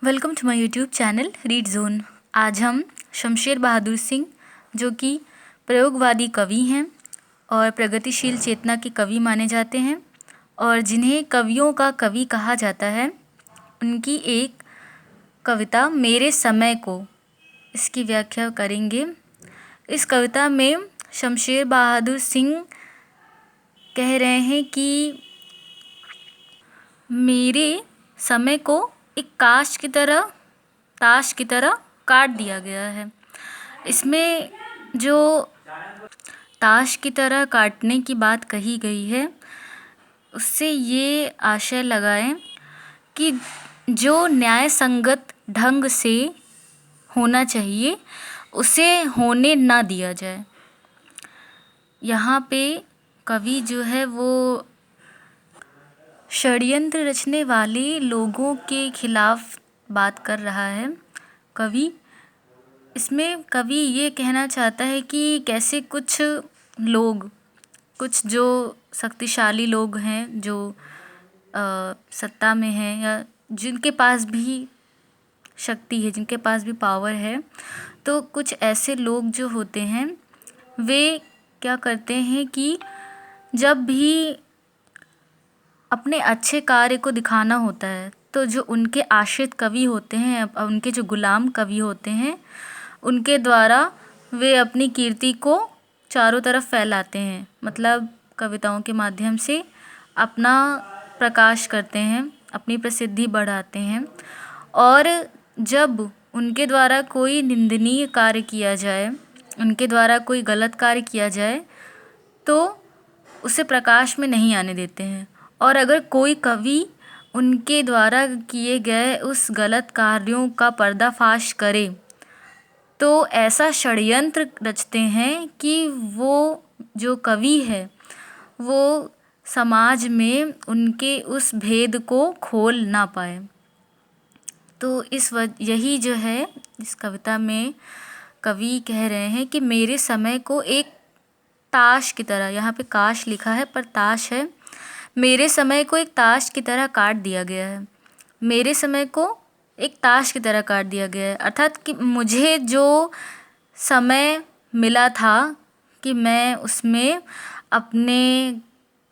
Welcome to my YouTube channel Read Zone. आज हम शमशेर बहादुर सिंह, जो कि प्रयोगवादी कवि हैं और प्रगतिशील चेतना के कवि माने जाते हैं और जिन्हें कवियों का कवि कहा जाता है, उनकी एक कविता मेरे समय को, इसकी व्याख्या करेंगे। इस कविता में शमशेर बहादुर सिंह कह रहे हैं कि मेरे समय को एक ताश की तरह काट दिया गया है। इसमें जो ताश की तरह काटने की बात कही गई है, उससे ये आशय लगाएं कि जो न्याय संगत ढंग से होना चाहिए उसे होने ना दिया जाए। यहाँ पे कवि जो है वो षड्यंत्र रचने वाले लोगों के खिलाफ बात कर रहा है। इसमें कवि ये कहना चाहता है कि कैसे कुछ जो शक्तिशाली लोग हैं, जो सत्ता में हैं या जिनके पास भी शक्ति है, जिनके पास भी पावर है, तो कुछ ऐसे लोग जो होते हैं वे क्या करते हैं कि जब भी अपने अच्छे कार्य को दिखाना होता है तो जो उनके आश्रित कवि होते हैं, उनके जो गुलाम कवि होते हैं, उनके द्वारा वे अपनी कीर्ति को चारों तरफ फैलाते हैं। मतलब कविताओं के माध्यम से अपना प्रकाश करते हैं, अपनी प्रसिद्धि बढ़ाते हैं। और जब उनके द्वारा कोई निंदनीय कार्य किया जाए, उनके द्वारा कोई गलत कार्य किया जाए, तो उसे प्रकाश में नहीं आने देते हैं। और अगर कोई कवि उनके द्वारा किए गए उस गलत कार्यों का पर्दाफाश करे तो ऐसा षड्यंत्र रचते हैं कि वो जो कवि है वो समाज में उनके उस भेद को खोल ना पाए। तो यही जो है इस कविता में कवि कह रहे हैं कि मेरे समय को एक ताश की तरह, यहाँ पे काश लिखा है पर ताश है, मेरे समय को एक ताश की तरह काट दिया गया है। मेरे समय को एक ताश की तरह काट दिया गया है, अर्थात कि मुझे जो समय मिला था कि मैं उसमें अपने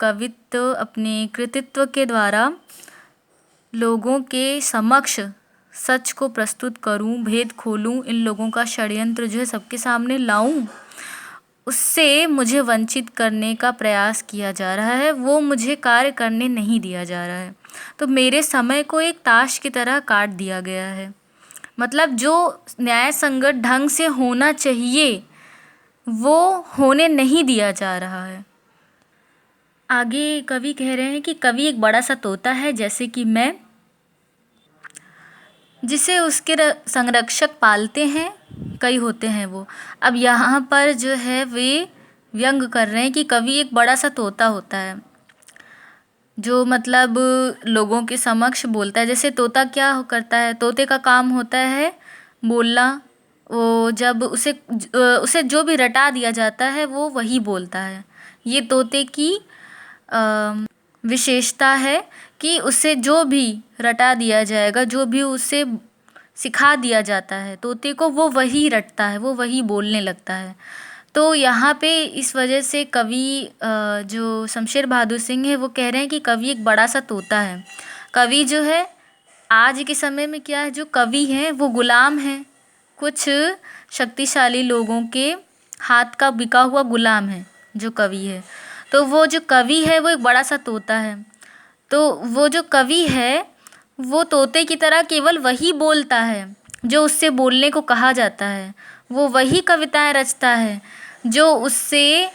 कवित्व, अपने कृतित्व के द्वारा लोगों के समक्ष सच को प्रस्तुत करूं, भेद खोलूं, इन लोगों का षड्यंत्र जो है सबके सामने लाऊं, उससे मुझे वंचित करने का प्रयास किया जा रहा है, वो मुझे कार्य करने नहीं दिया जा रहा है। तो मेरे समय को एक ताश की तरह काट दिया गया है। मतलब जो न्याय संगत ढंग से होना चाहिए वो होने नहीं दिया जा रहा है। आगे कवि कह रहे हैं कि कवि एक बड़ा सा तोता है जैसे कि मैं, जिसे उसके संरक्षक पालते हैं, कई होते हैं वो। अब यहाँ पर जो है वे व्यंग कर रहे हैं कि कवि एक बड़ा सा तोता होता है जो मतलब लोगों के समक्ष बोलता है। जैसे तोता क्या करता है, तोते का काम होता है बोलना। वो जब उसे जो भी रटा दिया जाता है वो वही बोलता है। ये तोते की विशेषता है कि उसे जो भी रटा दिया जाएगा, जो भी उसे सिखा दिया जाता है तोते को, वो वही रटता है, वो वही बोलने लगता है। तो यहाँ पे इस वजह से कवि जो शमशेर बहादुर सिंह है वो कह रहे हैं कि कवि एक बड़ा सा तोता है। कवि जो है आज के समय में क्या है, जो कवि हैं वो गुलाम हैं, कुछ शक्तिशाली लोगों के हाथ का बिका हुआ गुलाम है जो कवि है। तो वो जो कवि है वो एक बड़ा सा तोता है। तो वो जो कवि है वो तोते की तरह केवल वही बोलता है जो उससे बोलने को कहा जाता है। वो वही कविताएं रचता है जो उससे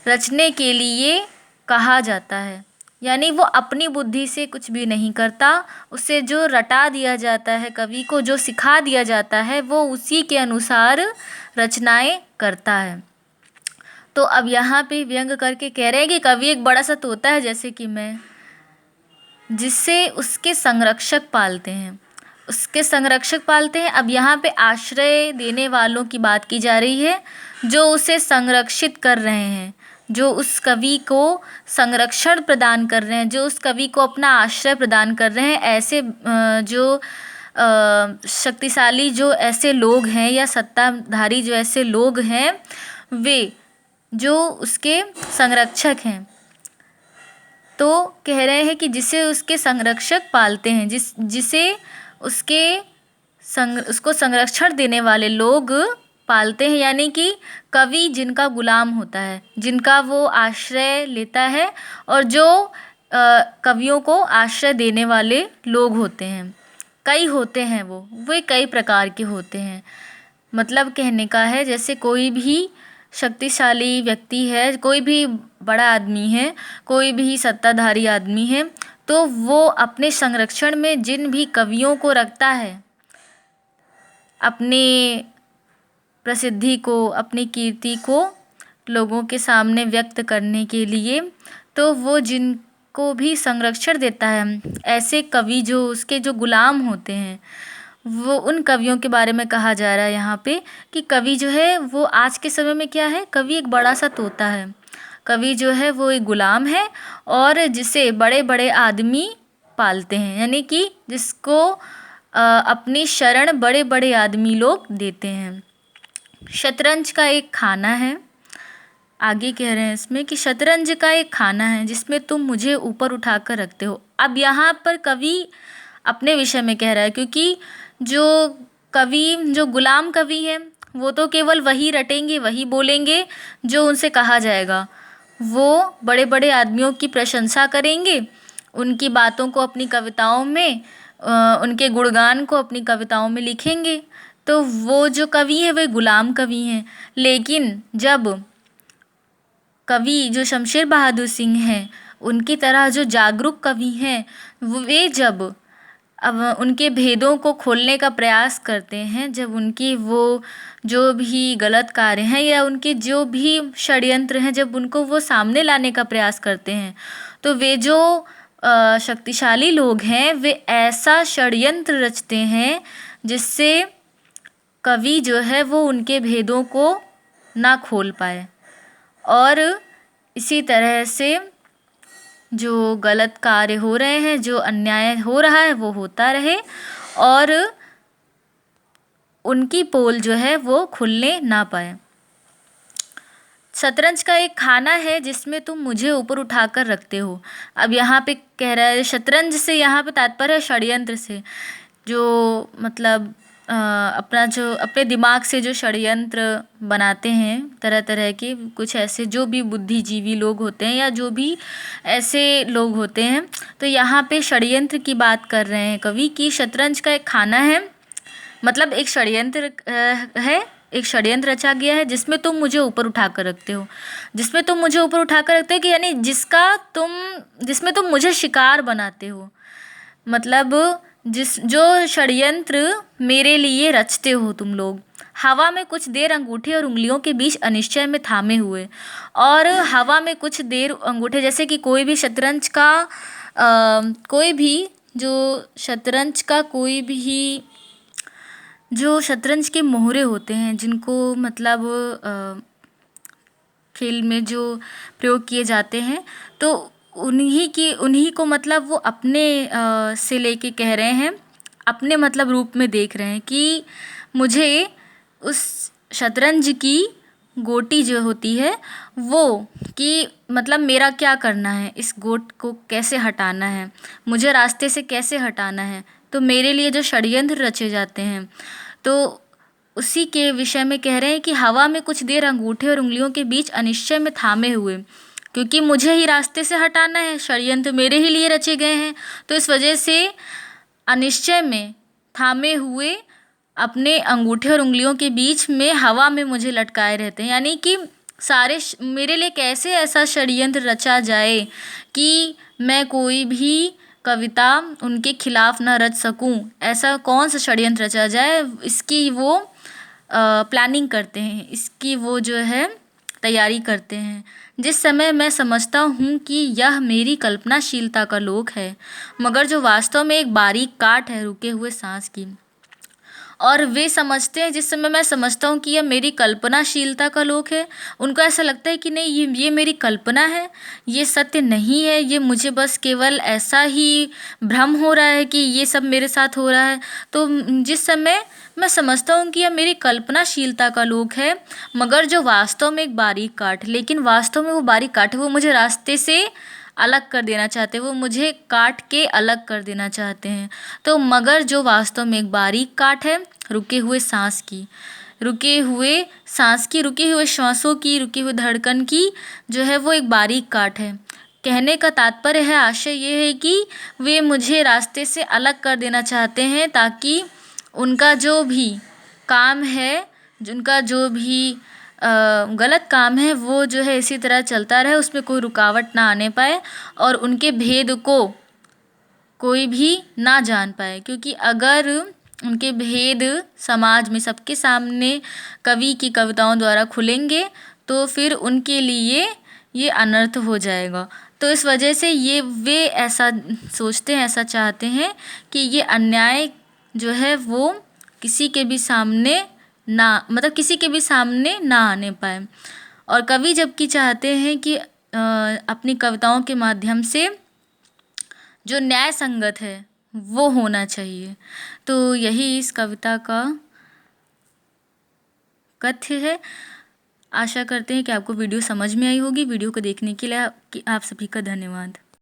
रचने के लिए कहा जाता है। यानी वो अपनी बुद्धि से कुछ भी नहीं करता, उसे जो रटा दिया जाता है, कवि को जो सिखा दिया जाता है, वो उसी के अनुसार रचनाएं करता है। तो अब यहाँ पे व्यंग करके कह रहे हैं कि कवि एक बड़ा सा तोता है जैसे कि मैं, जिससे उसके संरक्षक पालते हैं, उसके संरक्षक पालते हैं। अब यहाँ पे आश्रय देने वालों की बात की जा रही है, जो उसे संरक्षित कर रहे हैं, जो उस कवि को संरक्षण प्रदान कर रहे हैं, जो उस कवि को अपना आश्रय प्रदान कर रहे हैं। ऐसे जो शक्तिशाली जो ऐसे लोग हैं या सत्ताधारी जो ऐसे लोग हैं, वे जो उसके संरक्षक हैं, तो कह रहे हैं कि जिसे उसके संरक्षक पालते हैं, जिसे उसको संरक्षण देने वाले लोग पालते हैं, यानी कि कवि जिनका गुलाम होता है, जिनका वो आश्रय लेता है, और जो कवियों को आश्रय देने वाले लोग होते हैं, कई होते हैं, वो कई प्रकार के होते हैं। मतलब कहने का है, जैसे कोई भी शक्तिशाली व्यक्ति है, कोई भी बड़ा आदमी है, कोई भी सत्ताधारी आदमी है, तो वो अपने संरक्षण में जिन भी कवियों को रखता है, अपने प्रसिद्धि को, अपनी कीर्ति को लोगों के सामने व्यक्त करने के लिए, तो वो जिनको भी संरक्षण देता है, ऐसे कवि जो उसके जो गुलाम होते हैं, वो उन कवियों के बारे में कहा जा रहा है यहाँ पे कि कवि जो है वो आज के समय में क्या है, कवि एक बड़ा सा तोता है। कवि जो है वो एक गुलाम है, और जिसे बड़े बड़े आदमी पालते हैं, यानी कि जिसको अपनी शरण बड़े बड़े आदमी लोग देते हैं। शतरंज का एक खाना है, आगे कह रहे हैं इसमें कि शतरंज का एक खाना है जिसमें तुम मुझे ऊपर उठाकर रखते हो। अब यहाँ पर कवि अपने विषय में कह रहा है, क्योंकि जो गुलाम कवि हैं, वो तो केवल वही रटेंगे, वही बोलेंगे जो उनसे कहा जाएगा। वो बड़े बड़े आदमियों की प्रशंसा करेंगे, उनकी बातों को अपनी कविताओं में, उनके गुणगान को अपनी कविताओं में लिखेंगे। तो वो जो कवि है वे गुलाम कवि हैं। लेकिन जब कवि जो शमशेर बहादुर सिंह हैं, उनकी तरह जो जागरूक कवि हैं, वे जब अब उनके भेदों को खोलने का प्रयास करते हैं, जब उनकी वो जो भी गलत कार्य हैं या उनके जो भी षड्यंत्र हैं, जब उनको वो सामने लाने का प्रयास करते हैं, तो वे जो शक्तिशाली लोग हैं, वे ऐसा षड्यंत्र रचते हैं जिससे कवि जो है वो उनके भेदों को ना खोल पाए, और इसी तरह से जो गलत कार्य हो रहे हैं, जो अन्याय हो रहा है, वो होता रहे, और उनकी पोल जो है वो खुलने ना पाए। शतरंज का एक खाना है जिसमें तुम मुझे ऊपर उठाकर रखते हो। अब यहाँ पे कह रहा है, शतरंज से यहाँ पे तात्पर्य है षड्यंत्र से, जो मतलब अपने दिमाग से जो षड्यंत्र बनाते हैं तरह तरह के, कुछ ऐसे जो भी बुद्धिजीवी लोग होते हैं या जो भी ऐसे लोग होते हैं, तो यहाँ पे षड्यंत्र की बात कर रहे हैं कवि कि शतरंज का एक खाना है, मतलब एक षड्यंत्र है, एक षड्यंत्र रचा गया है जिसमें तुम मुझे ऊपर उठाकर रखते हो। जिसमें तुम मुझे ऊपर उठाकर रखते हो कि यानी जिसमें तुम मुझे शिकार बनाते हो, मतलब जो षड्यंत्र मेरे लिए रचते हो तुम लोग। हवा में कुछ देर अंगूठे और उंगलियों के बीच अनिश्चय में थामे हुए, और हवा में कुछ देर अंगूठे, जैसे कि कोई भी शतरंज जो शतरंज के मोहरे होते हैं, जिनको मतलब खेल में जो प्रयोग किए जाते हैं, तो उन्हीं को मतलब वो अपने से लेके कह रहे हैं, अपने मतलब रूप में देख रहे हैं कि मुझे उस शतरंज की गोटी जो होती है वो, कि मतलब मेरा क्या करना है, इस गोट को कैसे हटाना है, मुझे रास्ते से कैसे हटाना है। तो मेरे लिए जो षड्यंत्र रचे जाते हैं, तो उसी के विषय में कह रहे हैं कि हवा में कुछ देर अंगूठे और उंगलियों के बीच अनिश्चय में थामे हुए, क्योंकि मुझे ही रास्ते से हटाना है, षड्यंत्र मेरे ही लिए रचे गए हैं, तो इस वजह से अनिश्चय में थामे हुए अपने अंगूठे और उंगलियों के बीच में हवा में मुझे लटकाए रहते हैं। यानी कि मेरे लिए कैसे ऐसा षड्यंत्र रचा जाए कि मैं कोई भी कविता उनके खिलाफ ना रच सकूं, ऐसा कौन सा षड्यंत्र रचा जाए, इसकी वो प्लानिंग करते हैं, इसकी वो जो है तैयारी करते हैं। जिस समय मैं समझता हूँ कि यह मेरी कल्पनाशीलता का लोक है, मगर जो वास्तव में एक बारीक काट है रुके हुए सांस की, और वे समझते हैं, जिस समय मैं समझता हूँ कि यह मेरी कल्पनाशीलता का लोक है, उनको ऐसा लगता है कि नहीं, ये मेरी कल्पना है, ये सत्य नहीं है, ये मुझे बस केवल ऐसा ही भ्रम हो रहा है कि ये सब मेरे साथ हो रहा है। तो जिस समय मैं समझता हूँ कि यह मेरी कल्पनाशीलता का लोक है, मगर जो वास्तव में एक बारीक काठ, लेकिन वास्तव में वो बारीक काठ है, वो मुझे रास्ते से अलग कर देना चाहते हैं, वो मुझे काट के अलग कर देना चाहते हैं। तो मगर जो वास्तव में एक बारीक काट है, रुके हुए सांस की, रुके हुए सांस की, रुके हुए श्वासों की, रुके हुए धड़कन की, जो है वो एक बारीक काट है। कहने का तात्पर्य है, आशय ये है कि वे मुझे रास्ते से अलग कर देना चाहते हैं, ताकि उनका जो भी काम है, जिनका जो भी गलत काम है, वो जो है इसी तरह चलता रहे, उसमें कोई रुकावट ना आने पाए और उनके भेद को कोई भी ना जान पाए। क्योंकि अगर उनके भेद समाज में सबके सामने कवि की कविताओं द्वारा खुलेंगे, तो फिर उनके लिए ये अनर्थ हो जाएगा। तो इस वजह से वे ऐसा सोचते हैं, ऐसा चाहते हैं कि ये अन्याय जो है वो किसी के भी सामने ना, मतलब किसी के भी सामने ना आने पाए। और कवि जबकि चाहते हैं कि अपनी कविताओं के माध्यम से जो न्याय संगत है वो होना चाहिए। तो यही इस कविता का कथ्य है। आशा करते हैं कि आपको वीडियो समझ में आई होगी। वीडियो को देखने के लिए आप सभी का धन्यवाद।